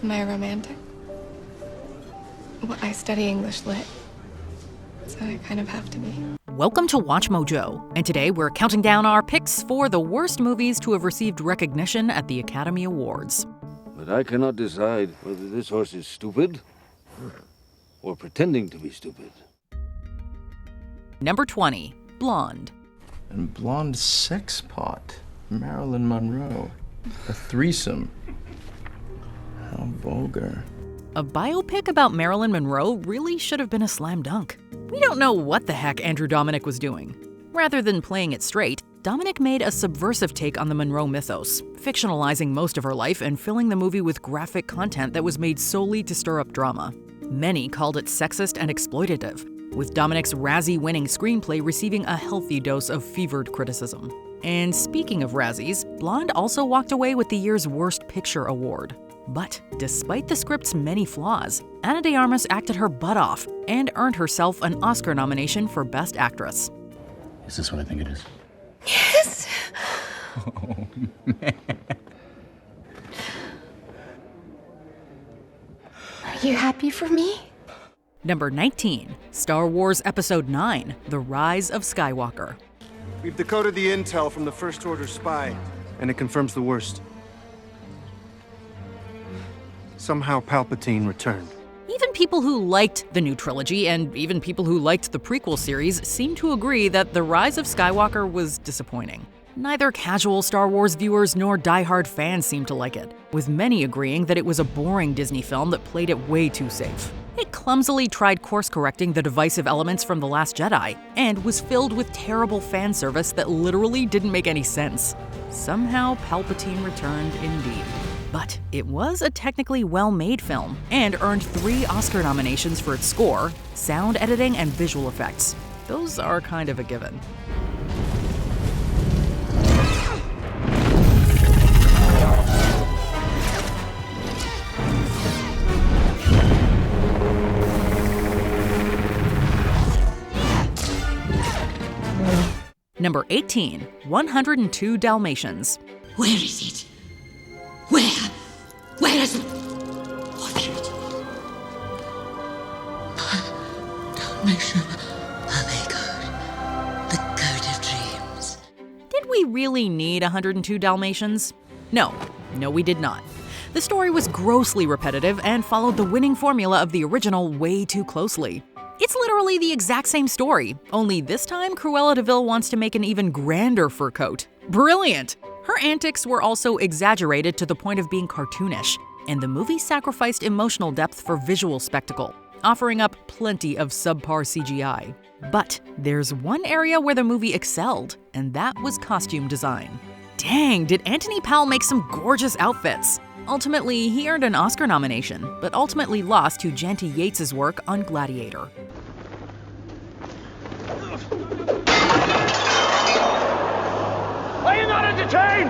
Am I a romantic? Well, I study English lit, so I kind of have to be. Welcome to Watch Mojo, and today we're counting down our picks for the worst movies to have received recognition at the Academy Awards. But I cannot decide whether this horse is stupid or pretending to be stupid. Number 20, Blonde. And blonde sex pot. Marilyn Monroe. A threesome. How vulgar. A biopic about Marilyn Monroe really should have been a slam dunk. We don't know what the heck Andrew Dominik was doing. Rather than playing it straight, Dominik made a subversive take on the Monroe mythos, fictionalizing most of her life and filling the movie with graphic content that was made solely to stir up drama. Many called it sexist and exploitative, with Dominik's Razzie-winning screenplay receiving a healthy dose of fevered criticism. And speaking of Razzies, Blonde also walked away with the year's Worst Picture award. But despite the script's many flaws, Ana de Armas acted her butt off and earned herself an Oscar nomination for Best Actress. Is this what I think it is? Yes! Oh, man. Are you happy for me? Number 19, Star Wars Episode 9, The Rise of Skywalker. We've decoded the intel from the First Order spy, and it confirms the worst. Somehow Palpatine returned. Even people who liked the new trilogy and even people who liked the prequel series seem to agree that The Rise of Skywalker was disappointing. Neither casual Star Wars viewers nor diehard fans seemed to like it, with many agreeing that it was a boring Disney film that played it way too safe. It clumsily tried course-correcting the divisive elements from The Last Jedi, and was filled with terrible fan service that literally didn't make any sense. Somehow Palpatine returned indeed. But it was a technically well-made film, and earned 3 Oscar nominations for its score, sound editing, and visual effects. Those are kind of a given. Number 18, 102 Dalmatians. Where is it? Where is it? What is it? Dalmatian. Oh my God. The Code of Dreams. Did we really need 102 Dalmatians? No, we did not. The story was grossly repetitive and followed the winning formula of the original way too closely. It's literally the exact same story, only this time Cruella de Vil wants to make an even grander fur coat. Brilliant! Her antics were also exaggerated to the point of being cartoonish, and the movie sacrificed emotional depth for visual spectacle, offering up plenty of subpar CGI. But there's one area where the movie excelled, and that was costume design. Dang, did Anthony Powell make some gorgeous outfits! Ultimately, he earned an Oscar nomination, but ultimately lost to Janty Yates' work on Gladiator. Are you not entertained?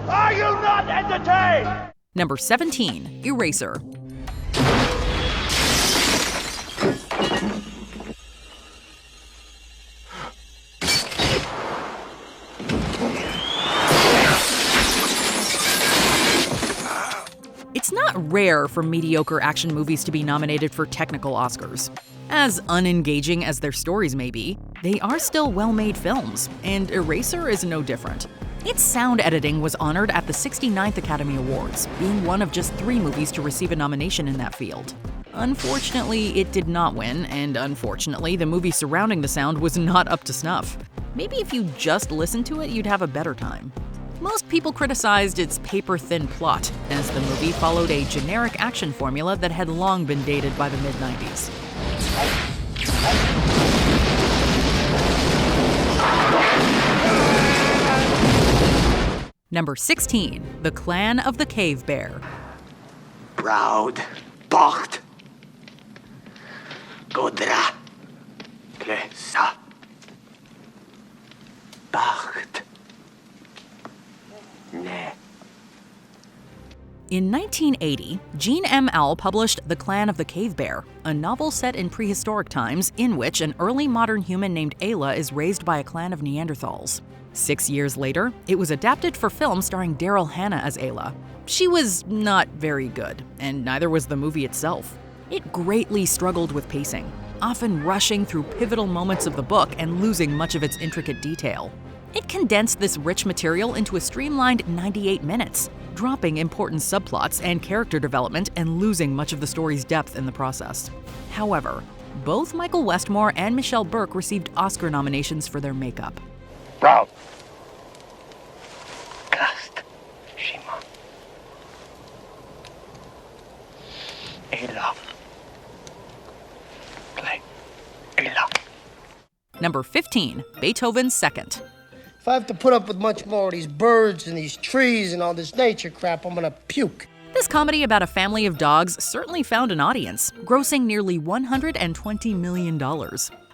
Are you not entertained? Number 17, Eraser. It's not rare for mediocre action movies to be nominated for technical Oscars. As unengaging as their stories may be, they are still well-made films, and Eraser is no different. Its sound editing was honored at the 69th Academy Awards, being one of just 3 movies to receive a nomination in that field. Unfortunately, it did not win, and unfortunately, the movie surrounding the sound was not up to snuff. Maybe if you just listened to it, you'd have a better time. Most people criticized its paper-thin plot, as the movie followed a generic action formula that had long been dated by the mid-90s. Number 16, The Clan of the Cave Bear. Proud, Bacht, Godra, Klesa, Bacht, Ne. In 1980, Jean M. Auel published The Clan of the Cave Bear, a novel set in prehistoric times in which an early modern human named Ayla is raised by a clan of Neanderthals. 6 years later, it was adapted for film starring Daryl Hannah as Ayla. She was not very good, and neither was the movie itself. It greatly struggled with pacing, often rushing through pivotal moments of the book and losing much of its intricate detail. It condensed this rich material into a streamlined 98 minutes, dropping important subplots and character development and losing much of the story's depth in the process. However, both Michael Westmore and Michelle Burke received Oscar nominations for their makeup. Proud. Cast. Shima. Ela. Play. Ela. Number 15, Beethoven's Second. If I have to put up with much more of these birds and these trees and all this nature crap, I'm gonna puke. This comedy about a family of dogs certainly found an audience, grossing nearly $120 million.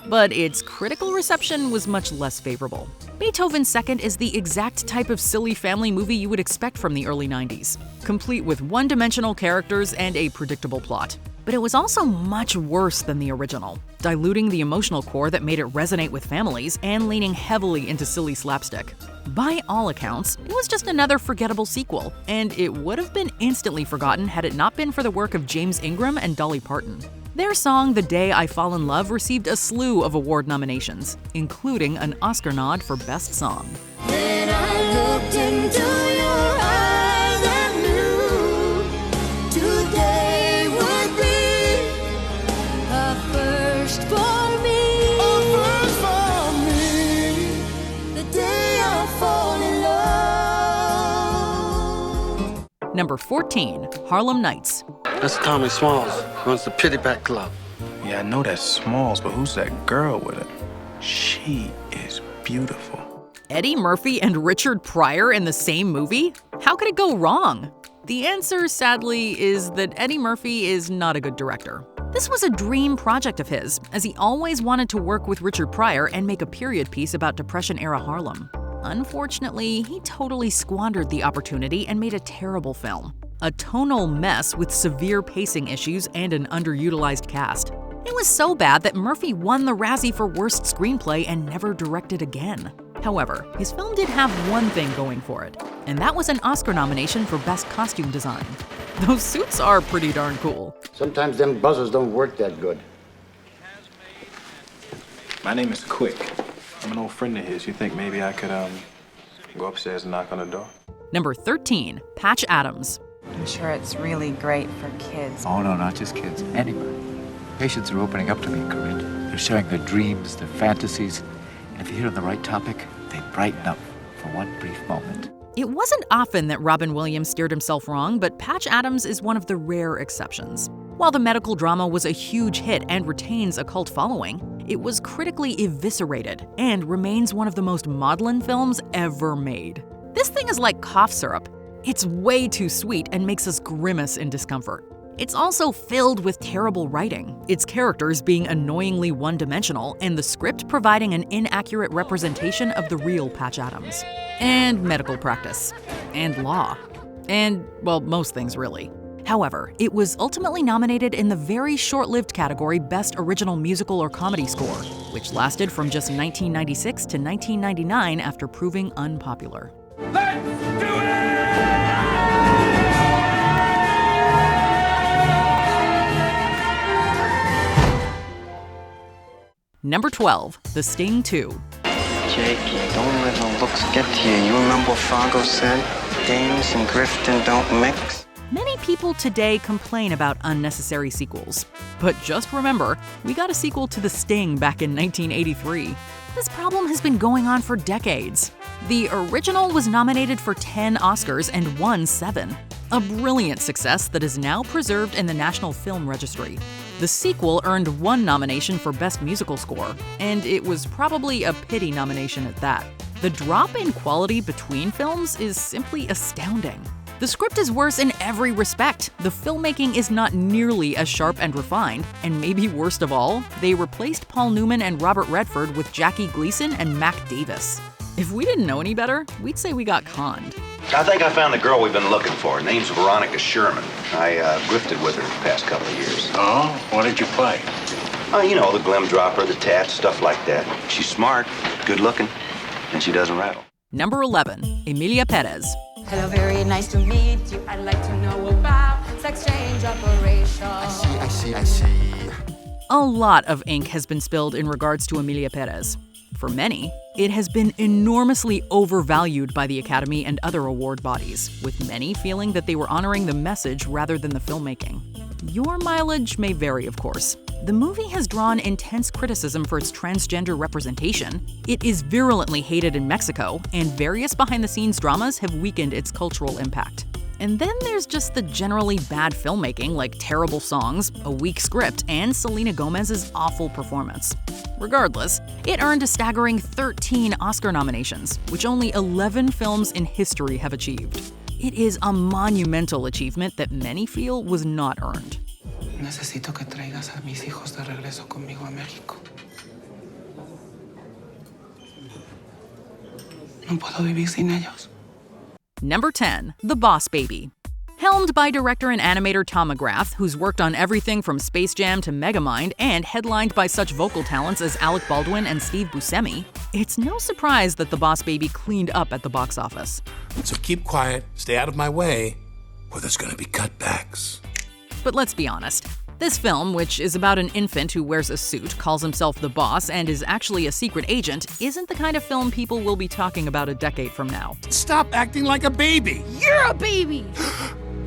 But its critical reception was much less favorable. Beethoven's Second is the exact type of silly family movie you would expect from the early 90s, complete with one-dimensional characters and a predictable plot. But it was also much worse than the original, diluting the emotional core that made it resonate with families and leaning heavily into silly slapstick. By all accounts, it was just another forgettable sequel, and it would have been instantly forgotten had it not been for the work of James Ingram and Dolly Parton. Their song The Day I Fall in Love received a slew of award nominations, including an Oscar nod for Best Song. Then I looked into your eyes and knew today would be a first for me. A first for me. The day I fall in love. Number 14, Harlem Nights. That's Tommy Smalls. Runs the Pity Back Club. Yeah, I know that's Smalls, but who's that girl with it? She is beautiful. Eddie Murphy and Richard Pryor in the same movie? How could it go wrong? The answer, sadly, is that Eddie Murphy is not a good director. This was a dream project of his, as he always wanted to work with Richard Pryor and make a period piece about Depression-era Harlem. Unfortunately, he totally squandered the opportunity and made a terrible film. A tonal mess with severe pacing issues and an underutilized cast. It was so bad that Murphy won the Razzie for Worst Screenplay and never directed again. However, his film did have one thing going for it, and that was an Oscar nomination for Best Costume Design. Those suits are pretty darn cool. Sometimes them buzzers don't work that good. My name is Quick. I'm an old friend of his. You think maybe I could, go upstairs and knock on the door? Number 13, Patch Adams. I'm sure it's really great for kids. Oh, no, not just kids. Anybody. Patients are opening up to me, Corinne. They're sharing their dreams, their fantasies. And if you hit on the right topic, they brighten up for one brief moment. It wasn't often that Robin Williams steered himself wrong, but Patch Adams is one of the rare exceptions. While the medical drama was a huge hit and retains a cult following, it was critically eviscerated and remains one of the most maudlin films ever made. This thing is like cough syrup. It's way too sweet and makes us grimace in discomfort. It's also filled with terrible writing, its characters being annoyingly one-dimensional and the script providing an inaccurate representation of the real Patch Adams. And medical practice. And law. And, well, most things really. However, it was ultimately nominated in the very short-lived category Best Original Musical or Comedy Score, which lasted from just 1996 to 1999 after proving unpopular. Let's do it! Number 12, The Sting 2. Jakey, don't let no looks get to you. You remember what Fargo said? Games and grifting don't mix. Many people today complain about unnecessary sequels. But just remember, we got a sequel to The Sting back in 1983. This problem has been going on for decades. The original was nominated for 10 Oscars and won 7. A brilliant success that is now preserved in the National Film Registry. The sequel earned 1 nomination for Best Musical Score, and it was probably a pity nomination at that. The drop in quality between films is simply astounding. The script is worse in every respect. The filmmaking is not nearly as sharp and refined, and maybe worst of all, they replaced Paul Newman and Robert Redford with Jackie Gleason and Mac Davis. If we didn't know any better, we'd say we got conned. I think I found the girl we've been looking for. Her name's Veronica Sherman. I grifted with her the past couple of years. Oh? What did you play? You know, the glim dropper, the tats, stuff like that. She's smart, good looking, and she doesn't rattle. Number 11, Emilia Perez. Hello, very nice to meet you. I'd like to know about sex change operation. I see. A lot of ink has been spilled in regards to Emilia Perez. For many, it has been enormously overvalued by the Academy and other award bodies, with many feeling that they were honoring the message rather than the filmmaking. Your mileage may vary, of course. The movie has drawn intense criticism for its transgender representation. It is virulently hated in Mexico, and various behind-the-scenes dramas have weakened its cultural impact. And then there's just the generally bad filmmaking, like terrible songs, a weak script, and Selena Gomez's awful performance. Regardless, it earned a staggering 13 Oscar nominations, which only 11 films in history have achieved. It is a monumental achievement that many feel was not earned. Necesito que traigas a mis hijos de regreso conmigo a México. No puedo vivir sin ellos. Number 10, The Boss Baby. Helmed by director and animator Tom McGrath, who's worked on everything from Space Jam to Megamind, and headlined by such vocal talents as Alec Baldwin and Steve Buscemi, it's no surprise that The Boss Baby cleaned up at the box office. So keep quiet, stay out of my way, or there's gonna be cutbacks. But let's be honest. This film, which is about an infant who wears a suit, calls himself the boss, and is actually a secret agent, isn't the kind of film people will be talking about a decade from now. Stop acting like a baby! You're a baby!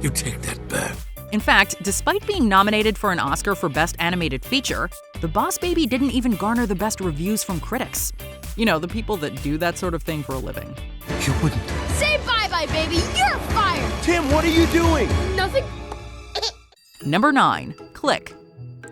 You take that back. In fact, despite being nominated for an Oscar for Best Animated Feature, The Boss Baby didn't even garner the best reviews from critics. You know, the people that do that sort of thing for a living. You wouldn't. Say bye-bye, baby! You're fired! Tim, what are you doing? Nothing. Number 9, Click.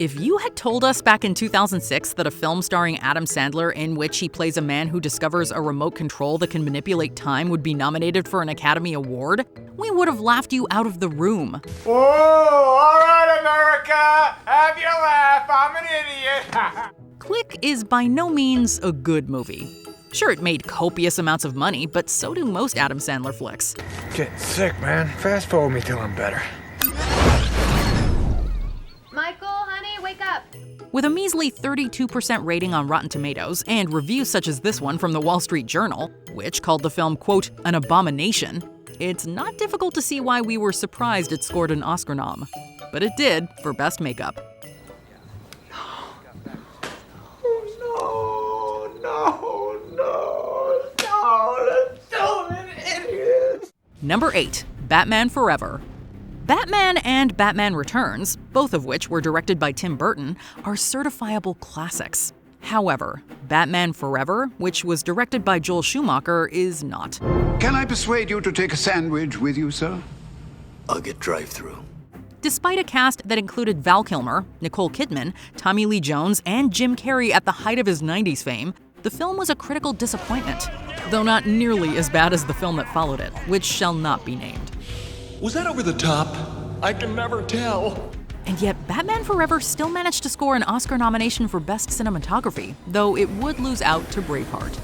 If you had told us back in 2006 that a film starring Adam Sandler in which he plays a man who discovers a remote control that can manipulate time would be nominated for an Academy Award, we would have laughed you out of the room. Whoa, all right, America, have your laugh, I'm an idiot. Click is by no means a good movie. Sure, it made copious amounts of money, but so do most Adam Sandler flicks. Getting sick, man. Fast forward me till I'm better. Michael, honey, wake up. With a measly 32% rating on Rotten Tomatoes, and reviews such as this one from the Wall Street Journal, which called the film, quote, an abomination, it's not difficult to see why we were surprised it scored an Oscar nom. But it did for Best Makeup. Number 8, Batman Forever. Batman and Batman Returns, both of which were directed by Tim Burton, are certifiable classics. However, Batman Forever, which was directed by Joel Schumacher, is not. Can I persuade you to take a sandwich with you, sir? I'll get drive-through. Despite a cast that included Val Kilmer, Nicole Kidman, Tommy Lee Jones, and Jim Carrey at the height of his 90s fame, the film was a critical disappointment, though not nearly as bad as the film that followed it, which shall not be named. Was that over the top? I can never tell. And yet, Batman Forever still managed to score an Oscar nomination for Best Cinematography, though it would lose out to Braveheart.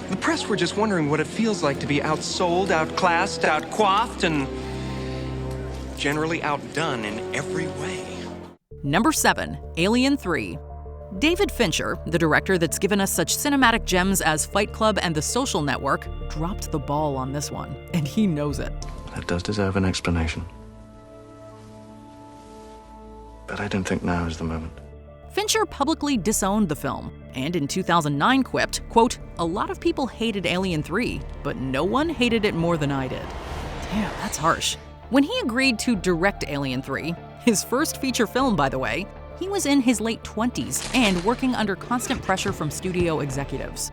The press were just wondering what it feels like to be outsold, outclassed, outcoiffed, and generally outdone in every way. Number 7, Alien 3. David Fincher, the director that's given us such cinematic gems as Fight Club and The Social Network, dropped the ball on this one, and he knows it. That does deserve an explanation. But I don't think now is the moment. Fincher publicly disowned the film, and in 2009 quipped, quote, a lot of people hated Alien 3, but no one hated it more than I did. Damn, that's harsh. When he agreed to direct Alien 3, his first feature film, by the way, he was in his late 20s and working under constant pressure from studio executives.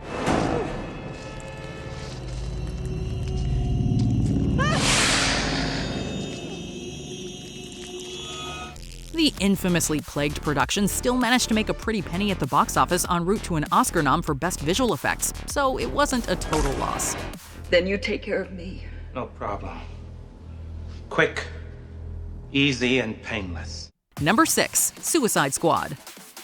The infamously plagued production still managed to make a pretty penny at the box office en route to an Oscar nom for Best Visual Effects, so it wasn't a total loss. Then you take care of me. No problem. Quick, easy, and painless. Number 6, Suicide Squad.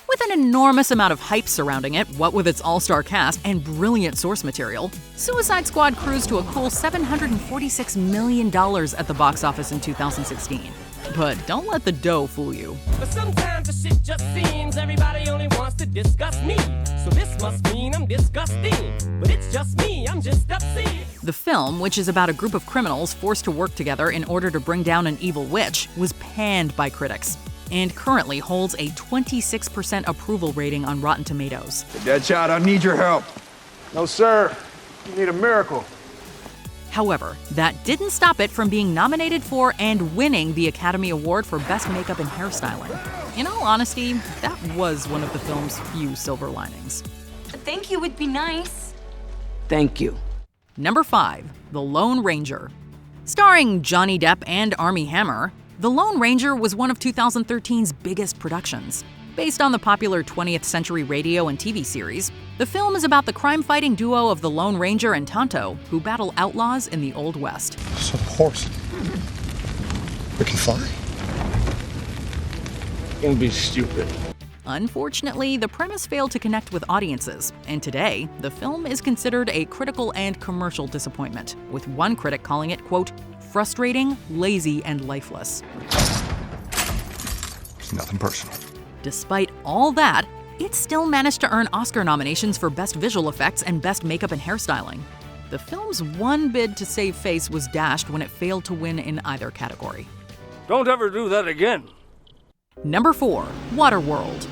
With an enormous amount of hype surrounding it, what with its all-star cast and brilliant source material, Suicide Squad cruised to a cool $746 million at the box office in 2016. But don't let the dough fool you. But sometimes the shit just seems everybody only wants to discuss me. So this must mean I'm disgusting. But it's just me, I'm just obscene. The film, which is about a group of criminals forced to work together in order to bring down an evil witch, was panned by critics and currently holds a 26% approval rating on Rotten Tomatoes. Deadshot, I need your help. No, sir. You need a miracle. However, that didn't stop it from being nominated for and winning the Academy Award for Best Makeup and Hairstyling. In all honesty, that was one of the film's few silver linings. Thank you would be nice. Thank you. Number 5, The Lone Ranger. Starring Johnny Depp and Armie Hammer, The Lone Ranger was one of 2013's biggest productions. Based on the popular 20th century radio and TV series, the film is about the crime-fighting duo of the Lone Ranger and Tonto, who battle outlaws in the Old West. So the horse, we can fly? Don't be stupid. Unfortunately, the premise failed to connect with audiences, and today, the film is considered a critical and commercial disappointment, with one critic calling it, quote, frustrating, lazy, and lifeless. It's nothing personal. Despite all that, it still managed to earn Oscar nominations for Best Visual Effects and Best Makeup and Hairstyling. The film's one bid to save face was dashed when it failed to win in either category. Don't ever do that again. Number 4, Waterworld.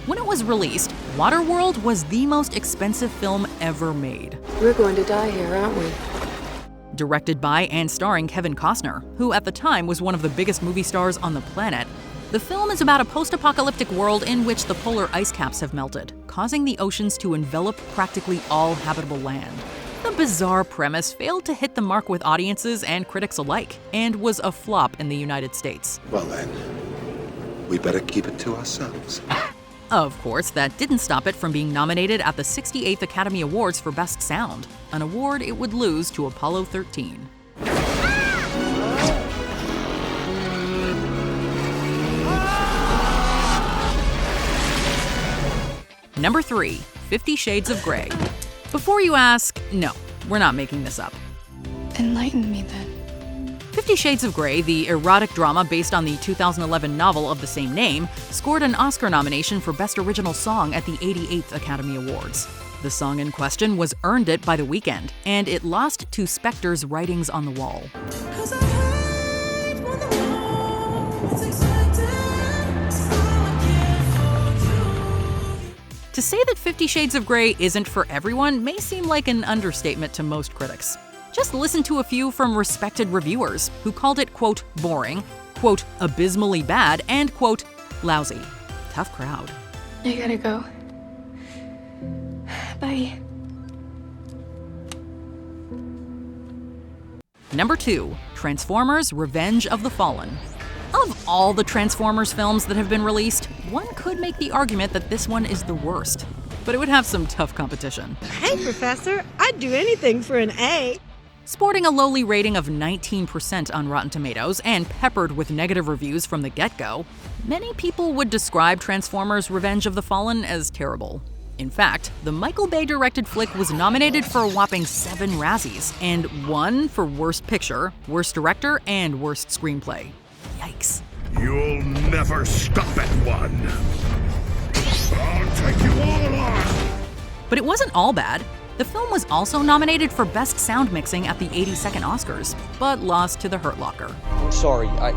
When it was released, Waterworld was the most expensive film ever made. We're going to die here, aren't we? Directed by and starring Kevin Costner, who at the time was one of the biggest movie stars on the planet, the film is about a post-apocalyptic world in which the polar ice caps have melted, causing the oceans to envelop practically all habitable land. The bizarre premise failed to hit the mark with audiences and critics alike, and was a flop in the United States. Well then, we better keep it to ourselves. Of course, that didn't stop it from being nominated at the 68th Academy Awards for Best Sound, an award it would lose to Apollo 13. Number 3, 50 Shades of Grey. Before you ask, no, we're not making this up. Enlighten me then. 50 Shades of Grey, the erotic drama based on the 2011 novel of the same name, scored an Oscar nomination for Best Original Song at the 88th Academy Awards. The song in question was Earned It by The Weeknd, and it lost to Spector's Writings on the Wall. To say that 50 Shades of Grey isn't for everyone may seem like an understatement to most critics. Just listen to a few from respected reviewers who called it, quote, boring, quote, abysmally bad, and, quote, lousy. Tough crowd. I gotta go. Bye. Number 2, Transformers: Revenge of the Fallen. Of all the Transformers films that have been released, one could make the argument that this one is the worst. But it would have some tough competition. Hey, Professor, I'd do anything for an A. Sporting a lowly rating of 19% on Rotten Tomatoes and peppered with negative reviews from the get-go, many people would describe Transformers: Revenge of the Fallen as terrible. In fact, the Michael Bay-directed flick was nominated for a whopping 7 Razzies and won for Worst Picture, Worst Director, and Worst Screenplay. Yikes. You'll never stop at one. I'll take you all on. But it wasn't all bad. The film was also nominated for Best Sound Mixing at the 82nd Oscars, but lost to The Hurt Locker. I'm sorry, I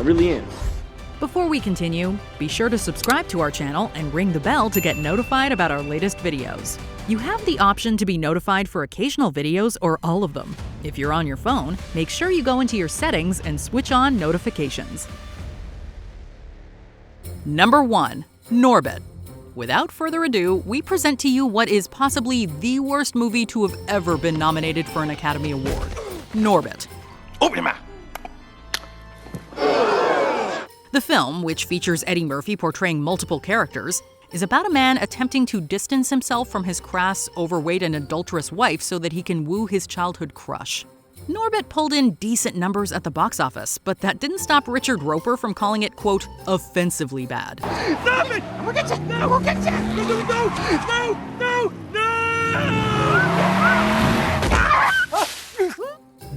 really am. Before we continue, be sure to subscribe to our channel and ring the bell to get notified about our latest videos. You have the option to be notified for occasional videos or all of them. If you're on your phone, make sure you go into your settings and switch on notifications. Number 1, Norbit. Without further ado, we present to you what is possibly the worst movie to have ever been nominated for an Academy Award, Norbit. Open your mouth. The film, which features Eddie Murphy portraying multiple characters, is about a man attempting to distance himself from his crass, overweight, and adulterous wife so that he can woo his childhood crush. Norbit pulled in decent numbers at the box office, but that didn't stop Richard Roper from calling it, quote, offensively bad. Norbit! We'll get you! No, we'll get you!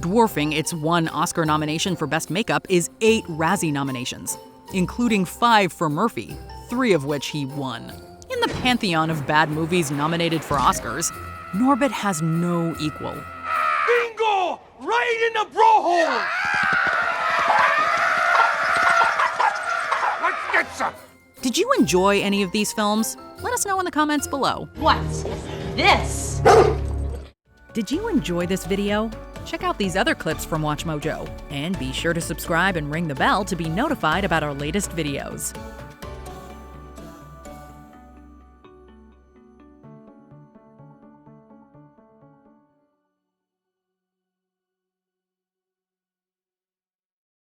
No! Dwarfing its 1 Oscar nomination for Best Makeup is 8 Razzie nominations, including 5 for Murphy, 3 of which he won. In the pantheon of bad movies nominated for Oscars, Norbit has no equal. Bingo! Right in the bro hole! Let's get some! Did you enjoy any of these films? Let us know in the comments below. What is this? Did you enjoy this video? Check out these other clips from WatchMojo, and be sure to subscribe and ring the bell to be notified about our latest videos.